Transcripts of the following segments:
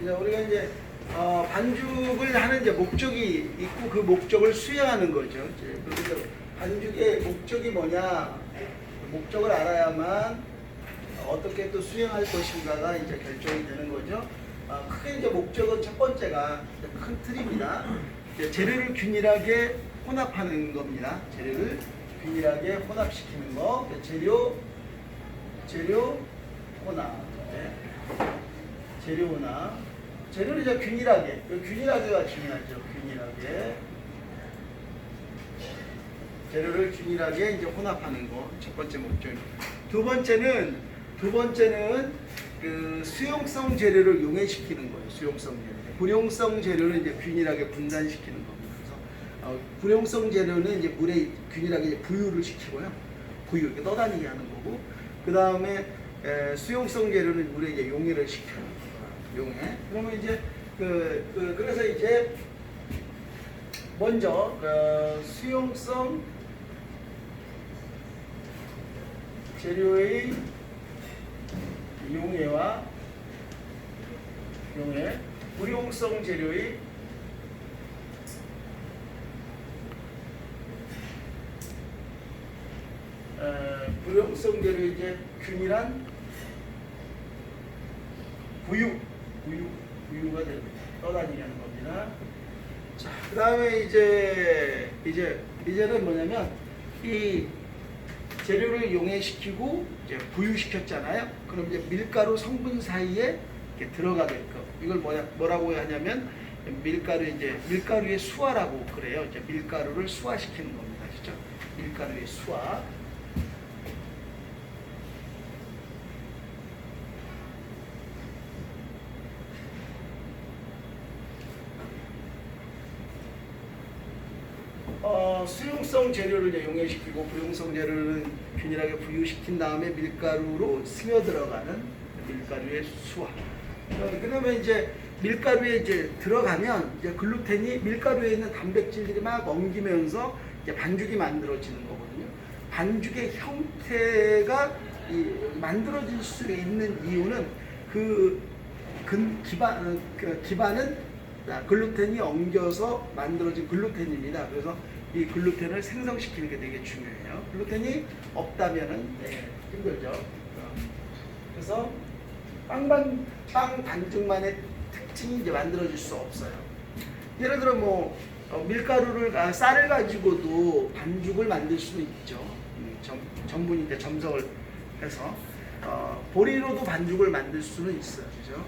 이제 우리가 이제 반죽을 하는 이제 목적이 있고 그 목적을 수행하는 거죠. 이제 그래서 반죽의 목적이 뭐냐, 목적을 알아야만 어떻게 또 수행할 것인가가 이제 결정이 되는 거죠. 크게 이제 목적은 첫 번째가 큰 틀입니다. 재료를 균일하게 혼합하는 겁니다. 재료를 균일하게 혼합시키는 거. 재료 혼합. 네. 재료 혼합. 재료를 이제 균일하게가 중요하죠. 균일하게. 재료를 균일하게 이제 혼합하는 거. 첫 번째 목적입니다. 두 번째는 그 수용성 재료를 용해시키는 거예요. 수용성 재료. 불용성 재료를 이제 균일하게 분산시키는 겁니다. 그래서 불용성 재료는 이제 물에 균일하게 이제 부유를 시키고요. 이렇게 떠다니게 하는 거고, 그 다음에 수용성 재료는 물에 이제 용해를 시켜요. 용해. 그러면 이제 그래서 이제 먼저 수용성 재료의 용해, 불용성 재료의 불용성 재료의 이제 균일한 부유가 됩니다. 떠다니게 하는 겁니다. 자, 그 다음에 이제는 뭐냐면 이 재료를 용해시키고 이제 부유시켰잖아요. 그럼 이제 밀가루 성분 사이에 이렇게 들어가게끔 이걸 뭐라고 하냐면 밀가루의 수화라고 그래요. 이제 밀가루를 수화시키는 겁니다. 아시죠? 밀가루의 수화. 수용성 재료를 이제 용해시키고 불용성 재료는 균일하게 부유시킨 다음에 밀가루로 스며들어가는 밀가루의 수화. 그러면 이제 밀가루에 이제 들어가면 이제 글루텐이 밀가루에 있는 단백질들이 막 엉기면서 이제 반죽이 만들어지는 거거든요. 반죽의 형태가 만들어질 수 있는 이유는 기반은 글루텐이 엉겨서 만들어진 글루텐입니다. 그래서 이 글루텐을 생성시키는 게 되게 중요해요. 글루텐이 없다면은 힘들죠. 그래서 빵 반죽만의 특징이 이제 만들어질 수 없어요. 예를 들어 쌀을 가지고도 반죽을 만들 수는 있죠. 전분인데 점성을 해서 보리로도 반죽을 만들 수는 있어요. 그죠?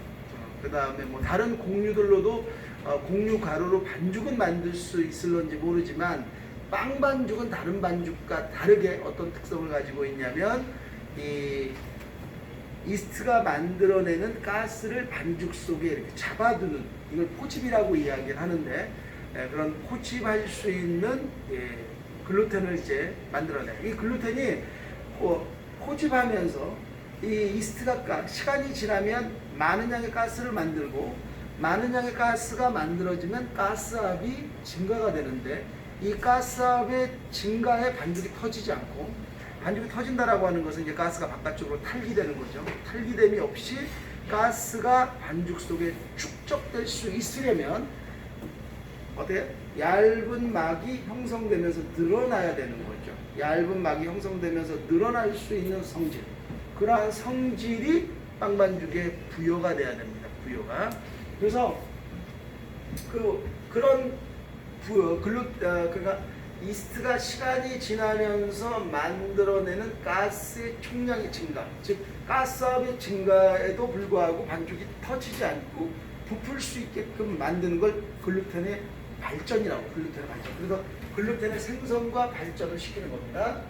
그 다음에 다른 곡류들로도 곡류 가루로 반죽은 만들 수 있을런지 모르지만 빵 반죽은 다른 반죽과 다르게 어떤 특성을 가지고 있냐면 이 이스트가 만들어내는 가스를 반죽 속에 이렇게 잡아두는, 이걸 포집이라고 이야기를 하는데 그런 포집할 수 있는 글루텐을 이제 만들어내요. 이 글루텐이 포집하면서 이 이스트가 시간이 지나면 많은 양의 가스를 만들고, 많은 양의 가스가 만들어지면 가스압이 증가가 되는데, 이 가스압의 증가에 반죽이 터지지 않고, 반죽이 터진다라고 하는 것은 이제 가스가 바깥쪽으로 탈기되는 거죠. 탈기됨이 없이 가스가 반죽 속에 축적될 수 있으려면 어때요? 얇은 막이 형성되면서 늘어나야 되는 거죠. 얇은 막이 형성되면서 늘어날 수 있는 성질, 그러한 성질이 빵 반죽에 부여가 돼야 됩니다. 부여가. 그래서 그런 그러니까 이스트가 시간이 지나면서 만들어내는 가스의 총량의 증가, 즉 가스압의 증가에도 불구하고 반죽이 터지지 않고 부풀 수 있게끔 만드는 걸 글루텐의 발전이라고. 글루텐의 발전. 그래서 글루텐의 생성과 발전을 시키는 겁니다.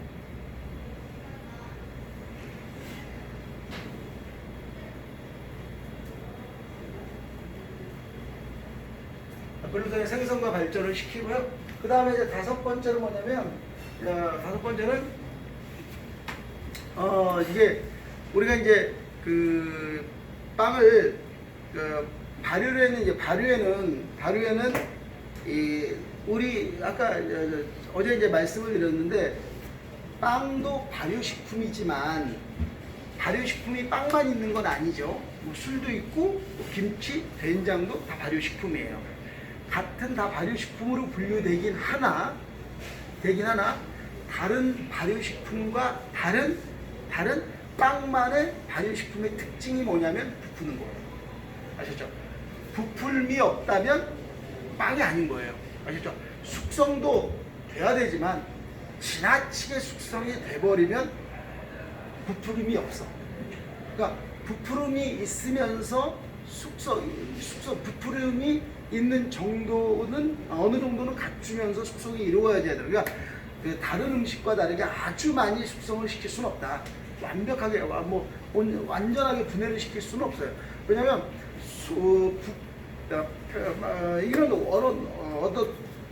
글루텐의 생성과 발전을 시키고요. 그 다음에 이제 다섯 번째는 뭐냐면, 다섯 번째는 이게 우리가 이제 그 빵을 발효에는 우리 아까 어제 이제 말씀을 드렸는데, 빵도 발효식품이지만 발효식품이 빵만 있는 건 아니죠. 뭐 술도 있고 뭐 김치, 된장도 다 발효식품이에요. 같은 다 발효식품으로 분류되긴 하나 다른 발효식품과 다른 빵만의 발효식품의 특징이 뭐냐면 부푸는 거예요. 아셨죠? 부풀미 없다면 빵이 아닌 거예요. 아셨죠? 숙성도 돼야 되지만 지나치게 숙성이 돼버리면 부풀음이 없어. 그러니까 부풀음이 있으면서 부풀음이 있는 정도는 어느 정도는 갖추면서 숙성이 이루어져야 돼요. 그러니까 그 다른 음식과 다르게 아주 많이 숙성을 시킬 수는 없다. 완벽하게 완전하게 분해를 시킬 수는 없어요. 왜냐하면 이런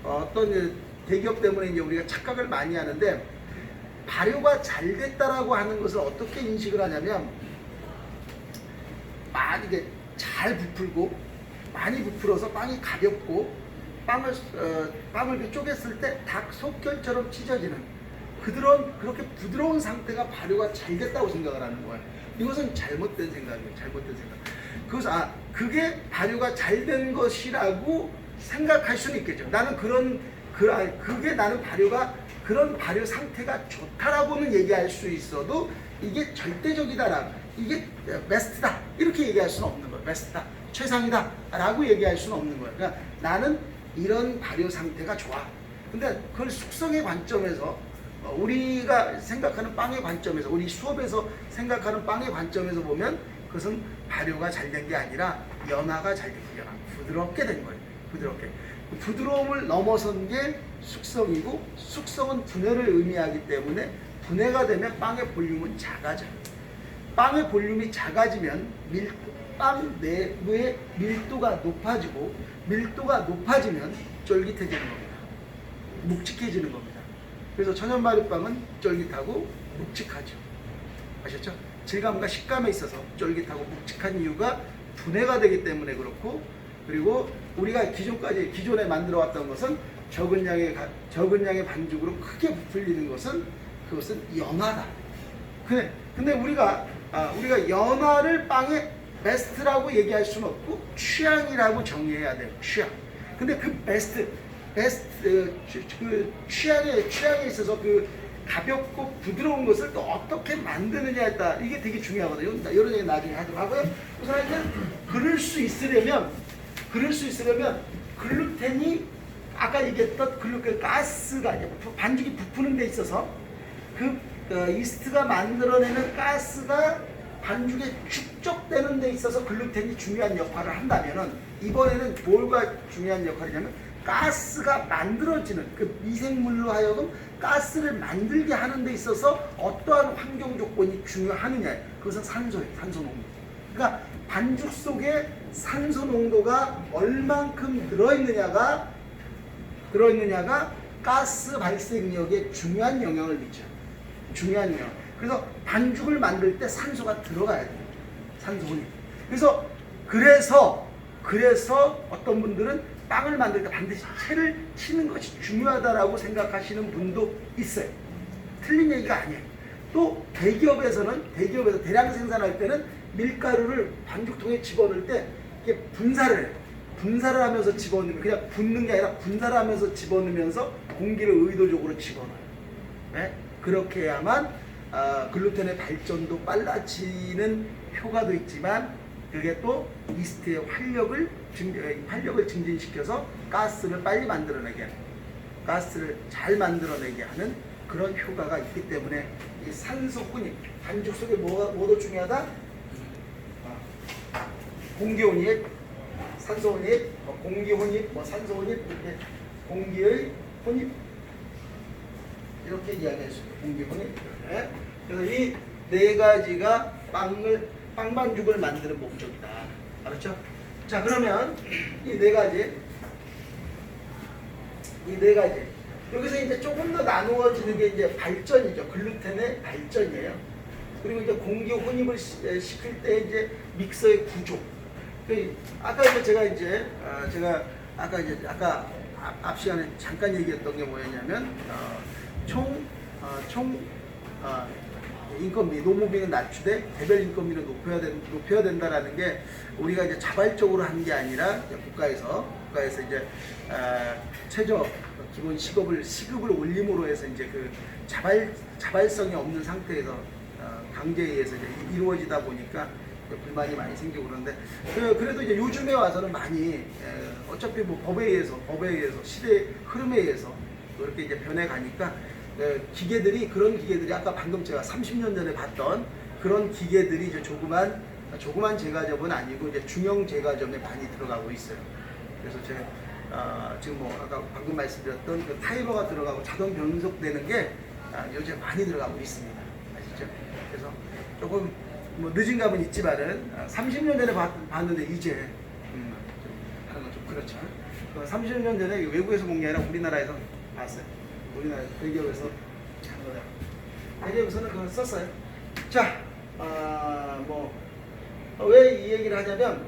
어떤 대기업 때문에 이제 우리가 착각을 많이 하는데, 발효가 잘 됐다라고 하는 것을 어떻게 인식을 하냐면, 많이 잘 부풀고 많이 부풀어서 빵이 가볍고 빵을 쪼갰을 때 닭 속결처럼 찢어지는 그렇게 부드러운 상태가 발효가 잘 됐다고 생각을 하는 거예요. 이것은 잘못된 생각이에요. 그게 발효가 잘 된 것이라고 생각할 수는 있겠죠. 나는 나는 발효가 그런 발효 상태가 좋다라고는 얘기할 수 있어도 이게 절대적이다라고, 이게 베스트다 이렇게 얘기할 수는 없는 거예요. 베스트다, 최상이다 라고 얘기할 수는 없는 거예요. 그러니까 나는 이런 발효 상태가 좋아. 근데 그걸 숙성의 관점에서, 우리가 생각하는 빵의 관점에서, 우리 수업에서 생각하는 빵의 관점에서 보면 그것은 발효가 잘 된 게 아니라 연화가 잘 된 거예요. 부드럽게 된 거예요. 부드러움을 넘어선 게 숙성이고, 숙성은 분해를 의미하기 때문에 분해가 되면 빵의 볼륨은 작아져요. 빵의 볼륨이 작아지면 빵 내부의 밀도가 높아지고, 밀도가 높아지면 쫄깃해지는 겁니다. 묵직해지는 겁니다. 그래서 천연발효빵은 쫄깃하고 묵직하죠. 아셨죠? 질감과 식감에 있어서 쫄깃하고 묵직한 이유가 분해가 되기 때문에 그렇고, 그리고 우리가 기존에 만들어 왔던 것은 적은 양의 반죽으로 크게 부풀리는 것은, 그것은 연화다. 근데 우리가 연화를 빵의 베스트라고 얘기할 수는 없고 취향이라고 정의해야 돼요. 취향. 근데 그 베스트 그 취향에 있어서 그 가볍고 부드러운 것을 또 어떻게 만드느냐에 따라 이게 되게 중요하거든요. 이런 얘기 나중에 하도록 하고요. 우선은 그럴 수 있으려면 글루텐이 아까 얘기했던 글루텐 가스가 반죽이 부푸는 데 있어서 이스트가 만들어내는 가스가 반죽에 축적되는 데 있어서 글루텐이 중요한 역할을 한다면은, 이번에는 뭐가 중요한 역할이냐면 가스가 만들어지는, 그 미생물로 하여금 가스를 만들게 하는 데 있어서 어떠한 환경 조건이 중요하느냐, 그것은 산소예요. 산소 농도. 그러니까 반죽 속에 산소 농도가 얼만큼 들어있느냐가 가스 발생력에 중요한 영향을 미쳐요. 중요한 영향. 그래서 반죽을 만들 때 산소가 들어가야 돼요. 산소분이. 그래서 어떤 분들은 빵을 만들 때 반드시 채를 치는 것이 중요하다라고 생각하시는 분도 있어요. 틀린 얘기가 아니에요. 또 대기업에서 대량 생산할 때는 밀가루를 반죽통에 집어넣을 때 이게 분사를 해요. 분사를 하면서 집어넣으면, 그냥 붓는 게 아니라 분사를 하면서 집어넣으면서 공기를 의도적으로 집어넣어요. 네? 그렇게 해야만 글루텐의 발전도 빨라지는 효과도 있지만, 그게 또 이스트의 활력을 증진시켜서 가스를 빨리 만들어내게 하는, 가스를 잘 만들어내게 하는 그런 효과가 있기 때문에, 이 산소분이 반죽 속에 뭐도 중요하다? 공기혼입, 산소혼입, 공기혼입, 산소혼입, 이렇게 공기의 혼입, 이렇게 이야기할 수 있어요. 공기혼입. 네. 그래서 이 네 가지가 빵 반죽을 만드는 목적이다. 알았죠? 자, 그러면 이 네 가지 여기서 이제 조금 더 나누어지는 게 이제 발전이죠. 글루텐의 발전이에요. 그리고 이제 공기 혼입을 시킬 때 이제 믹서의 구조. 아까 이제 아까 앞 시간에 잠깐 얘기했던 게 뭐였냐면 총 인건비, 노무비는 낮추되 개별 인건비는 높여야 된다라는 게 우리가 이제 자발적으로 한 게 아니라 이제 국가에서 이제 최저 기본 시급을 올림으로 해서 이제 그 자발성이 없는 상태에서 강제에 의해서 이제 이루어지다 보니까 불만이 많이 생기고 그러는데 그래도 이제 요즘에 와서는 많이 어차피 뭐 법에 의해서 시대 흐름에 의해서 그렇게 이제 변해가니까 그런 기계들이 아까 방금 제가 30년 전에 봤던 그런 기계들이 이제 조그만 제과점은 아니고 이제 중형 제과점에 많이 들어가고 있어요. 그래서 제가 지금 뭐 아까 방금 말씀드렸던 그 타이머가 들어가고 자동 변속되는 게 요즘 많이 들어가고 있습니다. 아시죠? 그래서 조금 뭐 늦은 감은 있지만은 30년 전에 봤는데 이제 좀 하는 건 좀 그렇죠. 30년 전에 외국에서 본 게 아니라 우리나라에서 봤어요. 우리나라 대기업에서 하는 거다. 대기업에서는 그걸 썼어요. 자, 왜 이 얘기를 하냐면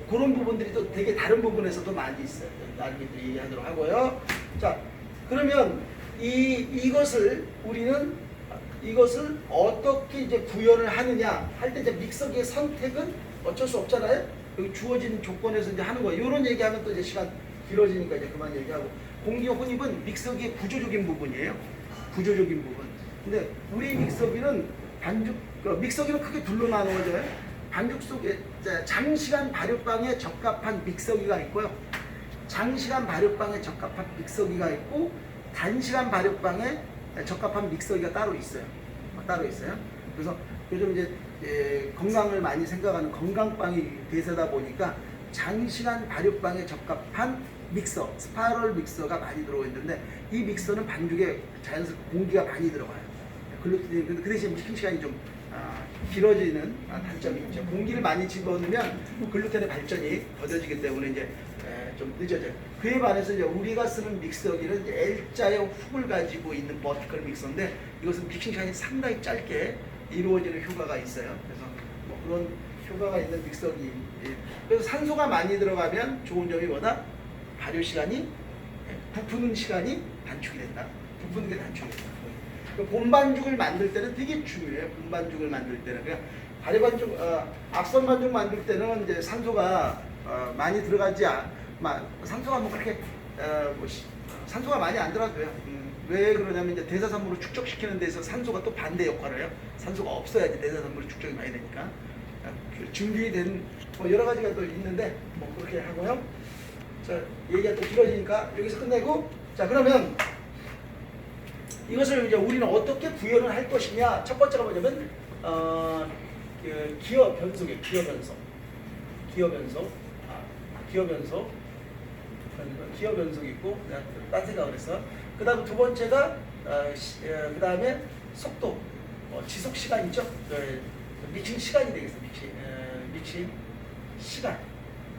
그런 부분들이 또 되게 다른 부분에서도 많이 있어요. 나중에 또 얘기하도록 하고요. 자, 그러면 이것을 어떻게 이제 구현을 하느냐 할 때 이제 믹서기의 선택은 어쩔 수 없잖아요. 여기 주어진 조건에서 이제 하는 거예요. 이런 얘기하면 또 이제 시간 길어지니까 이제 그만 얘기하고, 공기 혼입은 믹서기의 구조적인 부분이에요. 구조적인 부분. 근데 우리 믹서기는 믹서기는 크게 둘로 나누어져요. 반죽 속에 장시간 발효빵에 적합한 믹서기가 있고요. 장시간 발효빵에 적합한 믹서기가 있고, 단시간 발효빵에 적합한 믹서기가 따로 있어요. 그래서 요즘 이제 건강을 많이 생각하는 건강빵이 대세다 보니까 장시간 발효빵에 적합한 믹서, 스파이럴 믹서가 많이 들어오고 있는데, 이 믹서는 반죽에 자연스럽게 공기가 많이 들어가요. 글루텐이 그 대신 미팅 시간이 좀 길어지는 단점이 있죠. 공기를 많이 집어넣으면 글루텐의 발전이 더뎌지기 때문에 이제 좀 늦어져요. 그에 반해서 이제 우리가 쓰는 믹서기는 이제 L자의 훅을 가지고 있는 버티컬 믹서인데, 이것은 믹싱 시간이 상당히 짧게 이루어지는 효과가 있어요. 그래서 뭐 그런 효과가 있는 믹서기. 그래서 산소가 많이 들어가면 좋은 점이 뭐다? 발효 시간이, 부푸는 시간이 단축이 된다. 부푸는 게 단축이 된다. 본반죽을 만들 때는 되게 중요해요. 본반죽을 만들 때는 그냥 발효반죽, 앞선 반죽 만들 때는 이제 산소가 많이 들어가지 산소가 뭐 그렇게 산소가 많이 안 들어가도요. 왜 그러냐면 이제 대사산물을 축적시키는 데서 산소가 또 반대 역할을 해요. 산소가 없어야지 대사산물이 축적이 많이 되니까. 준비된 뭐 여러 가지가 또 있는데 뭐 그렇게 하고요. 자, 얘기가 또 길어지니까 여기서 끝내고, 자, 그러면 이것을 이제 우리는 어떻게 구현을 할 것이냐. 첫 번째가 뭐냐면 기어 변속이에요. 기어 변속 있고, 딴 생각을 했어. 그 다음 두 번째가 그 다음에 속도, 지속 시간이죠. 믹싱 시간이 되겠어. 믹싱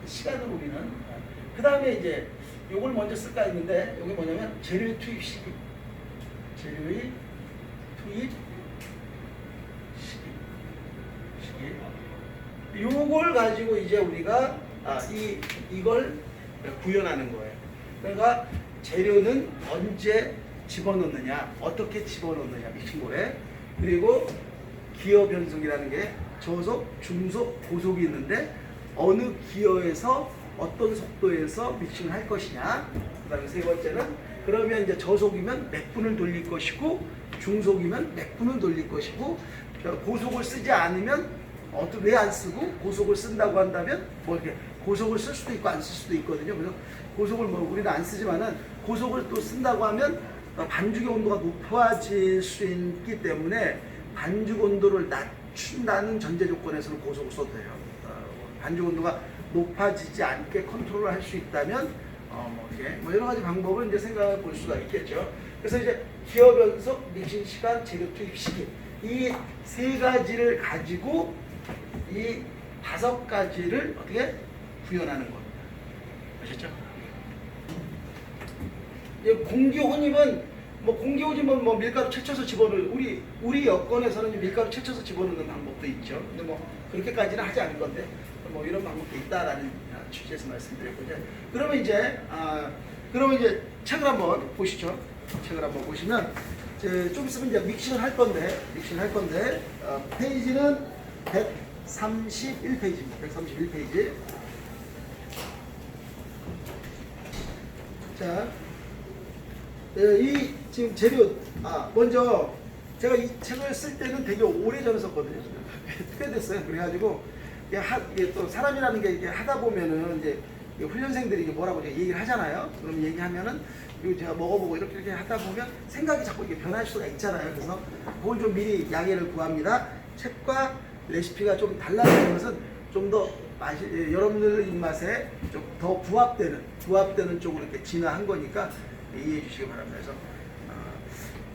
시간을 우리는. 그 다음에 이제 요걸 먼저 쓸까 했는데, 여기 뭐냐면 재료의 투입 시기. 요걸 가지고 이제 우리가 이걸 구현하는 거예요. 그러니까 재료는 언제 집어넣느냐, 어떻게 집어넣느냐, 믹싱볼에. 그리고 기어 변속이라는 게 저속, 중속, 고속이 있는데 어느 기어에서 어떤 속도에서 믹싱을 할 것이냐. 그 다음에 세 번째는 그러면 이제 저속이면 몇 분을 돌릴 것이고, 중속이면 몇 분을 돌릴 것이고, 고속을 쓰지 않으면 왜 안 쓰고, 고속을 쓴다고 한다면 뭐 이렇게 고속을 쓸 수도 있고 안 쓸 수도 있거든요. 그래서 고속을 우리는 안 쓰지만은 고속을 또 쓴다고 하면 반죽의 온도가 높아질 수 있기 때문에 반죽 온도를 낮춘다는 전제 조건에서는 고속을 써도 돼요. 반죽 온도가 높아지지 않게 컨트롤을 할 수 있다면 뭐 여러 가지 방법을 이제 생각해 볼 수가 있겠죠. 그래서 이제 기어 변속, 믹싱 시간, 재료 투입 시기, 이 세 가지를 가지고 이 5가지를 어떻게 구현하는 겁니다. 아셨죠? 공기 혼입은 뭐 밀가루 채쳐서 집어넣을, 우리 여건에서는 밀가루 채쳐서 집어넣는 방법도 있죠. 근데 뭐 그렇게까지는 하지 않을 건데 뭐 이런 방법도 있다라는 취지에서 말씀드렸고요. 그러면 이제 책을 한번 보시죠. 책을 한번 보시면, 좀 있으면 이제 믹싱을 할 건데, 페이지는 131페이지입니다. 131페이지. 자, 이 지금 재료, 먼저 제가 이 책을 쓸 때는 되게 오래전에 썼거든요. 꽤 됐어요. 그래가지고 이게 또 사람이라는 게 이게 하다 보면은 이제 훈련생들이 이게 뭐라고 이제 얘기를 하잖아요. 그럼 얘기하면은 이거 제가 먹어보고 이렇게 하다 보면 생각이 자꾸 이게 변할 수가 있잖아요. 그래서 그걸 좀 미리 양해를 구합니다. 책과 레시피가 좀 달라지는 것은 좀 더 여러분들 입맛에 좀 더 부합되는 쪽으로 이렇게 진화한 거니까 이해해 주시기 바랍니다. 그래서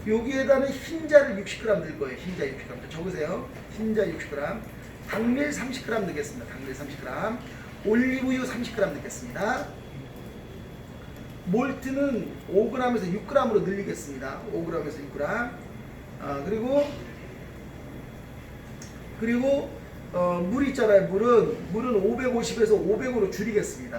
여기에다는 흰자를 60g 넣을 거예요. 흰자 60g. 적으세요. 흰자 60g. 당밀 30g 넣겠습니다. 당밀 30g. 올리브유 30g 넣겠습니다. 몰트는 5g에서 6g으로 늘리겠습니다. 5g에서 6g. 그리고 물 있잖아요. 물은 550에서 500으로 줄이겠습니다.